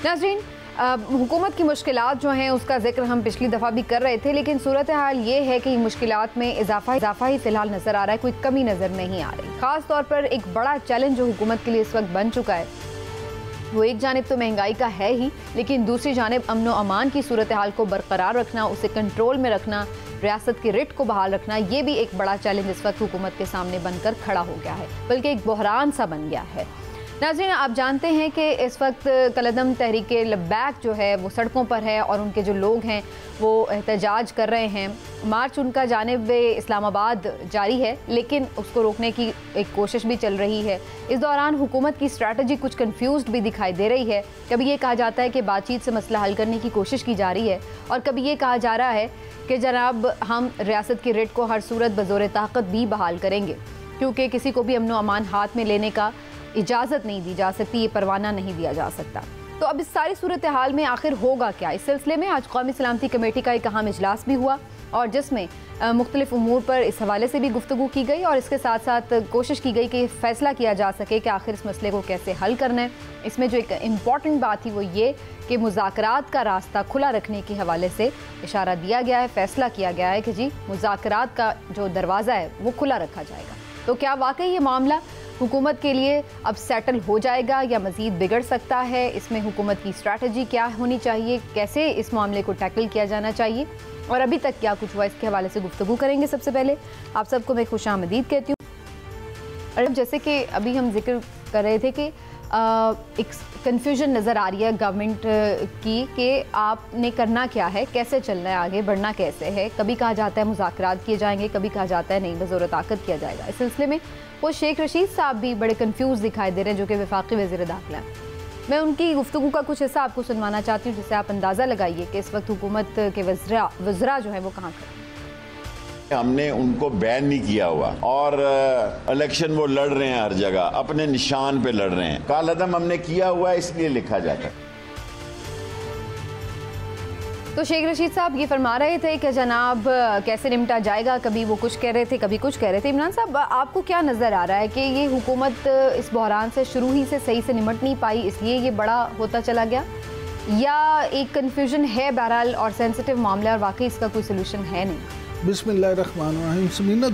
नाज़रीन, हुकूमत की मुश्किलात जो हैं उसका जिक्र हम पिछली दफ़ा भी कर रहे थे, लेकिन सूरत हाल ये है कि मुश्किलात में इजाफा ही फ़िलहाल नज़र आ रहा है, कोई कमी नज़र नहीं आ रही। ख़ास तौर पर एक बड़ा चैलेंज जो हुकूमत के लिए इस वक्त बन चुका है वो एक जानिब तो महंगाई का है ही, लेकिन दूसरी जानिब अमन व अमान की सूरत हाल को बरकरार रखना, उसे कंट्रोल में रखना, रियासत की रिट को बहाल रखना, ये भी एक बड़ा चैलेंज इस वक्त हुकूमत के सामने बनकर खड़ा हो गया है, बल्कि एक बहरान सा बन गया है। नाज़रीन, आप जानते हैं कि इस वक्त कलअदम तहरीक लब्बैक जो है वो सड़कों पर है और उनके जो लोग हैं वो एहतजाज कर रहे हैं। मार्च उनका जानिब इस्लामाबाद जारी है, लेकिन उसको रोकने की एक कोशिश भी चल रही है। इस दौरान हुकूमत की स्ट्रैटेजी कुछ कंफ्यूज्ड भी दिखाई दे रही है। कभी ये कहा जाता है कि बातचीत से मसला हल करने की कोशिश की जा रही है, और कभी ये कहा जा रहा है कि जनाब हम रियासत की रेट को हर सूरत बज़ोर ताकत भी बहाल करेंगे, क्योंकि किसी को भी अमन व अमान हाथ में लेने का इजाज़त नहीं दी जा सकती, ये परवाना नहीं दिया जा सकता। तो अब इस सारी सूरत हाल में आखिर होगा क्या? इस सिलसिले में आज कौमी सलामती कमेटी का एक अहम इजलास भी हुआ और जिसमें मुख्तलिफ उमूर पर इस हवाले से भी गुफ्तगू की गई और इसके साथ साथ कोशिश की गई कि फ़ैसला किया जा सके कि आखिर इस मसले को कैसे हल करना है। इसमें जो एक इम्पॉर्टेंट बात थी वो ये कि मुज़ाकरात का रास्ता खुला रखने के हवाले से इशारा दिया गया है, फ़ैसला किया गया है कि जी मुज़ाकरात का जो दरवाज़ा है वो खुला रखा जाएगा। तो क्या वाकई ये मामला हुकूमत के लिए अब सेटल हो जाएगा या मज़ीद बिगड़ सकता है? इसमें हुकूमत की स्ट्रैटेजी क्या होनी चाहिए, कैसे इस मामले को टैकल किया जाना चाहिए और अभी तक क्या कुछ हुआ, इसके हवाले से गुफ्तगू करेंगे। सबसे पहले आप सबको मैं खुशामदीद कहती हूँ। और जैसे कि अभी हम जिक्र कर रहे थे कि एक कन्फ्यूजन नज़र आ रही है गवर्नमेंट की कि आपने करना क्या है, कैसे चलना है, आगे बढ़ना कैसे है। कभी कहा जाता है मुज़ाकरात किए जाएंगे, कभी कहा जाता है नहीं बज़ोर ताकत किया जाएगा। इस सिलसिले में वो शेख रशीद साहब भी बड़े कंफ्यूज दिखाई दे रहे हैं, जो कि वफाकी वज़ीर दाखिला हैं। मैं उनकी गुफ्तगू का कुछ हिस्सा आपको सुनवाना चाहती हूँ, जिससे आप अंदाज़ा लगाइए कि इस वक्त हुकूमत के वज़रा जो है वो कहाँ खड़े। हमने उनको बैन नहीं किया हुआ और इलेक्शन वो लड़ रहे हैं, हर जगह अपने निशान पे लड़ रहे हैं। कालअदम हमने किया हुआ है, इसलिए लिखा जाता है। तो शेख रशीद साहब ये फरमा रहे थे कि जनाब कैसे निपटा जाएगा, कभी वो कुछ कह रहे थे, कभी कुछ कह रहे थे। इमरान साहब, आपको क्या नज़र आ रहा है कि ये हुकूमत इस बहरान से शुरू ही से सही से निपट नहीं पाई, इसलिए ये बड़ा होता चला गया, या एक कन्फ्यूजन है बहरहाल और सेंसिटिव मामला और वाकई इसका कोई सोल्यूशन है नहीं? बिस्मिल्लाहिर्रहमानिर्रहीम। समीना,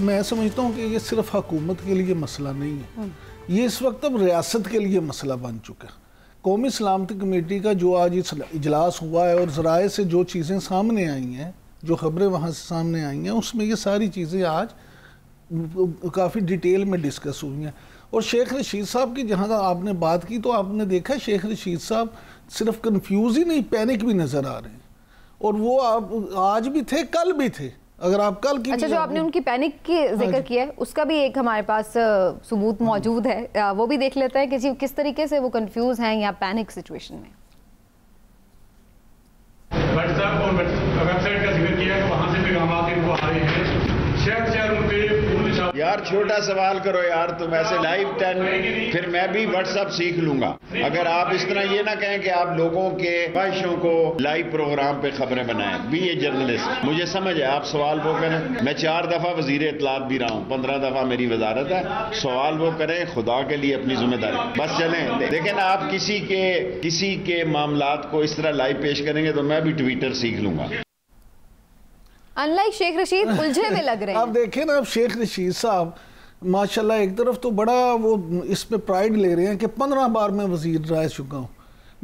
मैं समझता हूँ कि ये सिर्फ हुकूमत के लिए मसला नहीं है, ये इस वक्त अब रियासत के लिए मसला बन चुका है। कौमी सलामती कमेटी का जो आज इजलास हुआ है और ज़राए से जो चीज़ें सामने आई हैं, जो खबरें वहाँ से सामने आई हैं, उसमें ये सारी चीज़ें आज काफ़ी डिटेल में डिस्कस हुई हैं। और शेख रशीद साहब की जहाँ आपने बात की, तो आपने देखा शेख रशीद साहब सिर्फ कन्फ्यूज ही नहीं, पैनिक भी नज़र आ रहे हैं। और वो आप आज भी थे, कल भी थे। अगर आप कल की, अच्छा, जो आपने उनकी पैनिक की जिक्र किया है उसका भी एक हमारे पास सबूत मौजूद है, वो भी देख लेते हैं कि जी किस तरीके से वो कंफ्यूज हैं या पैनिक सिचुएशन में। व्हाट्सएप और वेबसाइट का जिक्र किया है, वहां से पैगाम इनको आ रहे हैं। शहर शहर उनके यार छोटा सवाल करो यार, तुम ऐसे लाइव 10 फिर मैं भी व्हाट्सएप सीख लूंगा। अगर आप इस तरह ये ना कहें कि आप लोगों के ख्वाहिशों को लाइव प्रोग्राम पे खबरें बनाएं, भी ये जर्नलिस्ट, मुझे समझ है आप सवाल वो करें। मैं 4 दफा वजीर इत्तलात भी रहा हूँ, 15 दफा मेरी वजारत है। सवाल वो करें, खुदा के लिए अपनी जिम्मेदारी बस चलें। लेकिन आप किसी के मामलात को इस तरह लाइव पेश करेंगे तो मैं भी ट्विटर सीख लूंगा। अनलाइक शेख रशीद उलझे हुए लग रहे हैं। आप देखें ना, अब शेख रशीद साहब माशाल्लाह एक तरफ तो बड़ा वो इसमें प्राइड ले रहे हैं कि 15 बार मैं वज़ीर रह चुका हूँ।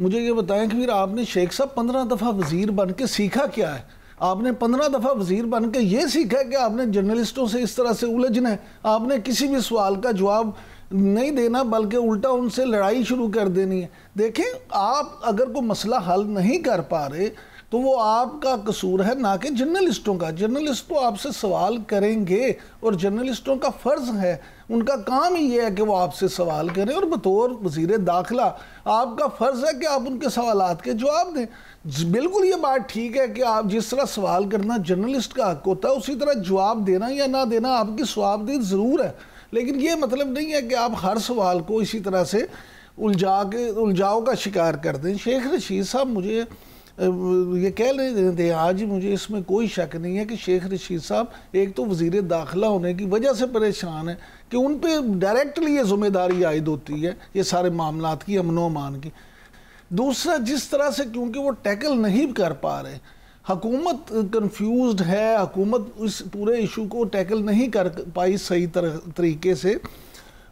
मुझे ये बताएं कि फिर आपने शेख साहब 15 दफ़ा वज़ीर बन के सीखा क्या है? आपने 15 दफ़ा वज़ीर बन के ये सीखा है कि आपने जर्नलिस्टों से इस तरह से उलझना है, आपने किसी भी सवाल का जवाब नहीं देना, बल्कि उल्टा उनसे लड़ाई शुरू कर देनी है। देखें, आप अगर कोई मसला हल नहीं कर पा रहे तो वो आपका कसूर है, ना कि जर्नलिस्टों का। जर्नलिस्ट तो आपसे सवाल करेंगे और जर्नलिस्टों का फ़र्ज़ है, उनका काम ही ये है कि वो आपसे सवाल करें, और बतौर वज़ीर दाखिला आपका फ़र्ज़ है कि आप उनके सवालात के जवाब दें। बिल्कुल ये बात ठीक है कि आप जिस तरह सवाल करना जर्नलिस्ट का हक होता है, उसी तरह जवाब देना या ना देना आपकी सवाबदीद ज़रूर है। लेकिन ये मतलब नहीं है कि आप हर सवाल को इसी तरह से उलझाव का शिकार कर दें। शेख रशीद साहब मुझे ये कह रहे थे आज, मुझे इसमें कोई शक नहीं है कि शेख रशीद साहब एक तो वज़ीर दाखिला होने की वजह से परेशान है कि उन पे डायरेक्टली ये जिम्मेदारी आयद होती है ये सारे मामलात की, अमन व अमान की। दूसरा, जिस तरह से क्योंकि वो टैकल नहीं कर पा रहे, हुकूमत कंफ्यूज्ड है, हुकूमत इस पूरे इशू को टैकल नहीं कर पाई सही तरीके से।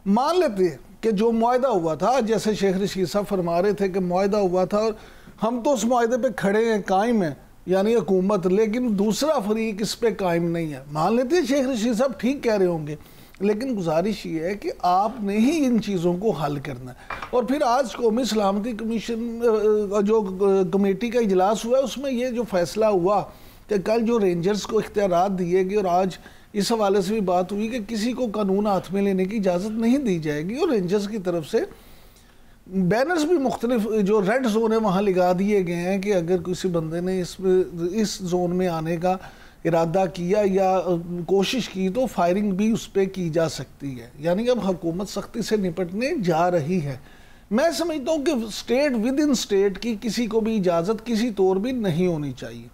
मान लेते हैं कि जो मुआहदा हुआ था, जैसे शेख रशीद साहब फरमा रहे थे कि मुआहदा हुआ था और हम तो उस मुआहदे पे खड़े हैं, कायम हैं, यानी हुकूमत, लेकिन दूसरा फरीक इस पे कायम नहीं है। मान लेते हैं शेख रशीद साहब ठीक कह रहे होंगे, लेकिन गुजारिश ये है कि आपने ही इन चीज़ों को हल करना है। और फिर आज कौमी सलामती कमीशन जो कमेटी का इजलास हुआ है, उसमें ये जो फैसला हुआ कि कल जो रेंजर्स को इख्तियारात दिए गए, और आज इस हवाले से भी बात हुई कि किसी को कानून हाथ में लेने की इजाज़त नहीं दी जाएगी, और रेंजर्स की तरफ से बैनर्स भी मुख्तलिफ जो रेड जोन है वहाँ लगा दिए गए हैं कि अगर किसी बंदे ने इस जोन में आने का इरादा किया या कोशिश की तो फायरिंग भी उस पर की जा सकती है। यानी अब हुकूमत सख्ती से निपटने जा रही है। मैं समझता हूँ कि स्टेट विद इन स्टेट की किसी को भी इजाज़त किसी तौर भी नहीं होनी चाहिए।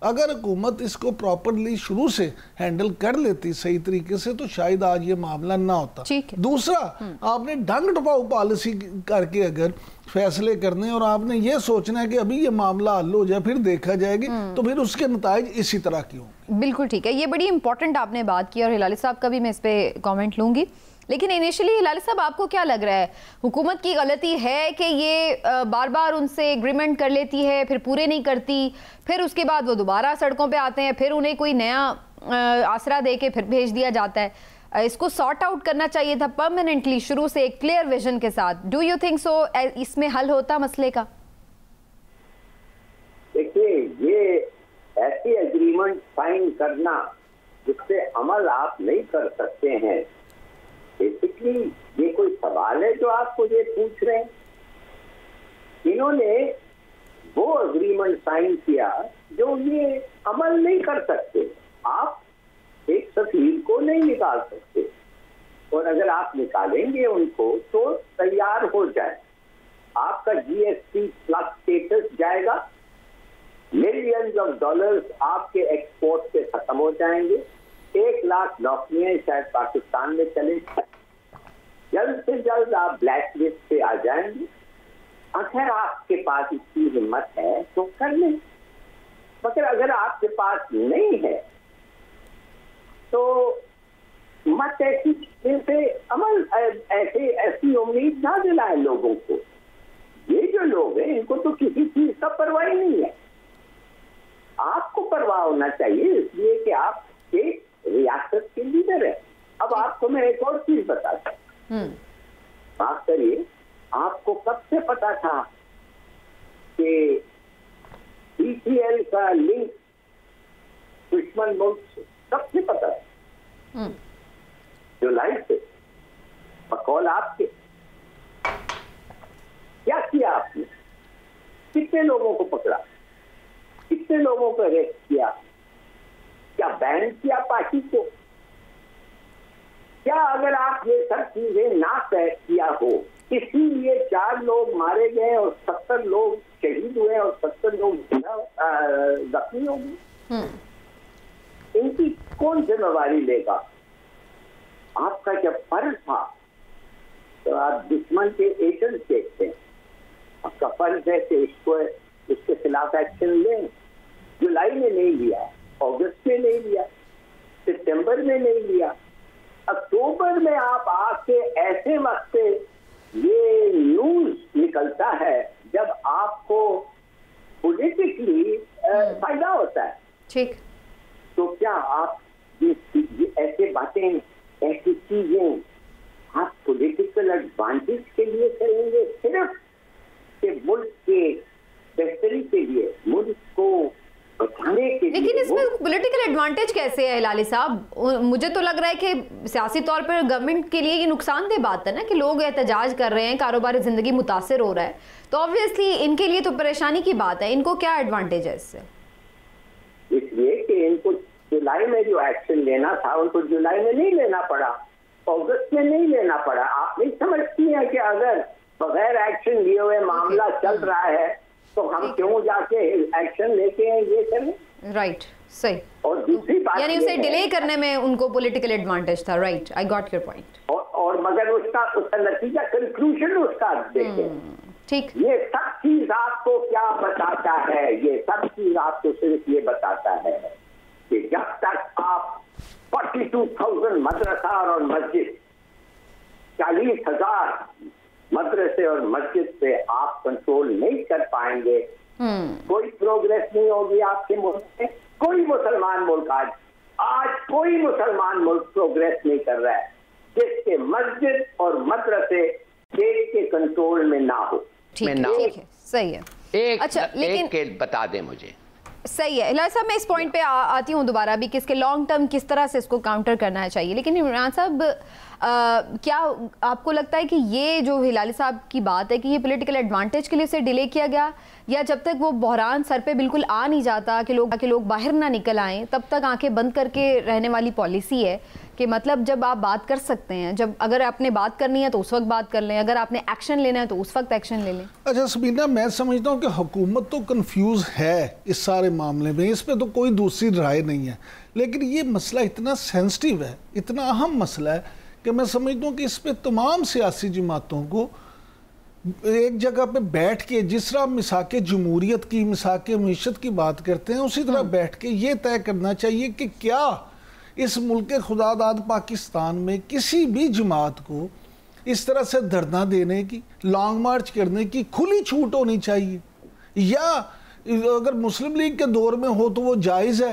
अगर हुकूमत इसको प्रॉपरली शुरू से हैंडल कर लेती सही तरीके से तो शायद आज ये मामला ना होता। दूसरा, आपने ढंग टपाऊ पॉलिसी करके अगर फैसले करने और आपने ये सोचना है कि अभी ये मामला हल हो जाए फिर देखा जाएगी, तो फिर उसके नताइज इसी तरह की होंगे। बिल्कुल ठीक है, ये बड़ी इंपॉर्टेंट आपने बात की और हिलाली साहब का भी मैं इस पर कॉमेंट लूंगी। लेकिन इनिशियली हिलाली साहब, आपको क्या लग रहा है, हुकूमत की गलती है कि ये बार बार उनसे एग्रीमेंट कर लेती है, फिर पूरे नहीं करती, फिर उसके बाद वो दोबारा सड़कों पे आते हैं, फिर उन्हें कोई नया आसरा दे के फिर भेज दिया जाता है? इसको सॉर्ट आउट करना चाहिए था परमानेंटली शुरू से एक क्लियर विजन के साथ। डू यू थिंक सो इसमें हल होता मसले का? देखिए, ये ऐसी एग्रीमेंट साइन करना जिससे अमल आप नहीं कर सकते हैं, बेसिकली ये कोई सवाल है जो आप मुझे पूछ रहे हैं? इन्होंने वो एग्रीमेंट साइन किया जो ये अमल नहीं कर सकते। आप एक सफीर को नहीं निकाल सकते, और अगर आप निकालेंगे उनको तो तैयार हो जाए, आपका GST प्लस स्टेटस जाएगा, मिलियंस ऑफ डॉलर्स आपके एक्सपोर्ट से खत्म हो जाएंगे, 1 लाख नौकरियां शायद पाकिस्तान में चले, जल्द से जल्द आप ब्लैक लिस्ट पे आ जाएंगे। अगर आपके पास इतनी हिम्मत है तो कर लें, मगर अगर आपके पास नहीं है तो मत ऐसी से अमल ऐसी उम्मीद ना दिलाए लोगों को। ये जो लोग हैं इनको तो किसी चीज का परवाह ही नहीं है। आपको परवाह होना चाहिए, इसलिए कि आप एक रियासत के लीडर है। अब आपको मैं एक और चीज बताता हूँ, बात करिए, आपको कब से पता था कि ECL का लिंक दुश्मन मुल्क से? कब से पता था? जुलाई से। बकौल आपके क्या किया आपने? कितने लोगों को पकड़ा, कितने लोगों को अरेस्ट किया, क्या बैन किया पार्टी को? क्या अगर आप ये सब चीजें ना तय किया हो, इसीलिए 4 लोग मारे गए और 70 लोग शहीद हुए और 70 लोग जख्मी हो गए, इनकी कौन जिम्मेवारी लेगा? आपका जब फर्ज था तो आप दुश्मन के एजेंट देखते हैं, आपका फर्ज है कि इसके खिलाफ एक्शन लें। जुलाई में नहीं लिया, अगस्त में नहीं लिया, सितंबर में नहीं लिया, अक्टूबर में आप आके ऐसे वक्त पे ये न्यूज निकलता है जब आपको पॉलिटिकली फायदा होता है। ठीक, तो क्या आप ये ऐसे बातें, ऐसी चीजें आप पॉलिटिकल एडवांटेज के लिए करेंगे, सिर्फ के मुल्क के बेहतरी के लिए, मुल्क को बचाने के लिए? लेकिन इसमें पॉलिटिकल एडवांटेज कैसे है हिलाली साहब? मुझे तो लग रहा है कि सियासी तौर पर गवर्नमेंट के लिए ये नुकसानदेह बात है ना कि लोग एहतजाज कर रहे हैं, कारोबारी जिंदगी मुतासिर हो रहा है, तो ऑब्वियसली इनके लिए तो परेशानी की बात है। इनको क्या एडवांटेज है इससे? इसलिए कि इनको जुलाई में जो एक्शन लेना था उनको जुलाई में नहीं लेना पड़ा, अगस्त में नहीं लेना पड़ा। आप नहीं समझती हैं कि अगर बगैर एक्शन लिए हुए मामला चल रहा है तो हम क्यों जाके एक्शन लेके ये करें? राइट, सही। और दूसरी बात, यानी उसे डिले करने में उनको पॉलिटिकल एडवांटेज था। Right, I got your point. और मगर उसका नतीजा, कंक्लूजन उसका देखें, ठीक। ये सब चीज आपको क्या बताता है? ये सब चीज आपको सिर्फ ये बताता है कि जब तक आप 42,000 मदरसा और मस्जिद, 40,000 मदरसे और मस्जिद पे आप कंट्रोल नहीं कर पाएंगे, कोई प्रोग्रेस नहीं होगी आपके मुल्क में। कोई मुसलमान मुल्क आज कोई मुसलमान मुल्क प्रोग्रेस नहीं कर रहा है जिसके मस्जिद और मदरसे स्टेट के कंट्रोल में ना हो। ठीक है, सही है। एक बता दें मुझे। सही है हिलाल साहब, मैं इस पॉइंट पे आती हूँ दोबारा भी कि इसके लॉन्ग टर्म किस तरह से इसको काउंटर करना चाहिए। लेकिन इमरान साहब, क्या आपको लगता है कि ये जो हिलाली साहब की बात है कि ये पॉलिटिकल एडवांटेज के लिए उसे डिले किया गया, या जब तक वो बहरान सर पे बिल्कुल आ नहीं जाता कि लोग बाहर ना निकल आएँ तब तक आंखें बंद करके रहने वाली पॉलिसी है कि मतलब जब आप बात कर सकते हैं, जब अगर आपने बात करनी है तो उस वक्त बात कर लें, अगर आपने एक्शन लेना है तो उस वक्त एक्शन ले लें? अच्छा सबीना, मैं समझता हूँ कि हुकूमत तो कंफ्यूज है इस सारे मामले में, इस पर तो कोई दूसरी राय नहीं है। लेकिन ये मसला इतना सेंसिटिव है, इतना अहम मसला है कि मैं समझता हूँ कि इस पर तमाम सियासी जमातों को एक जगह पे बैठ के, जिस तरह मिसाक जमहूरियत की, मिसाक मीशत की बात करते हैं, उसी तरह बैठ के ये तय करना चाहिए कि क्या इस मुल्क खुदादाद पाकिस्तान में किसी भी जमात को इस तरह से धरना देने की, लॉन्ग मार्च करने की खुली छूट होनी चाहिए, या अगर मुस्लिम लीग के दौर में हो तो वो जायज़ है,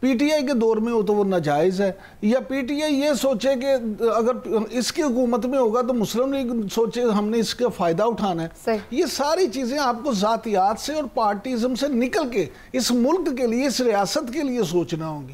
पीटीआई के दौर में हो तो वो नाजायज़ है, या पीटीआई ये सोचे कि अगर इसकी हुकूमत में होगा तो मुस्लिम लीग सोचे हमने इसका फ़ायदा उठाना है। ये सारी चीज़ें आपको ज़ातियात से और पार्टीज़म से निकल के इस मुल्क के लिए, इस रियासत के लिए सोचना होंगी।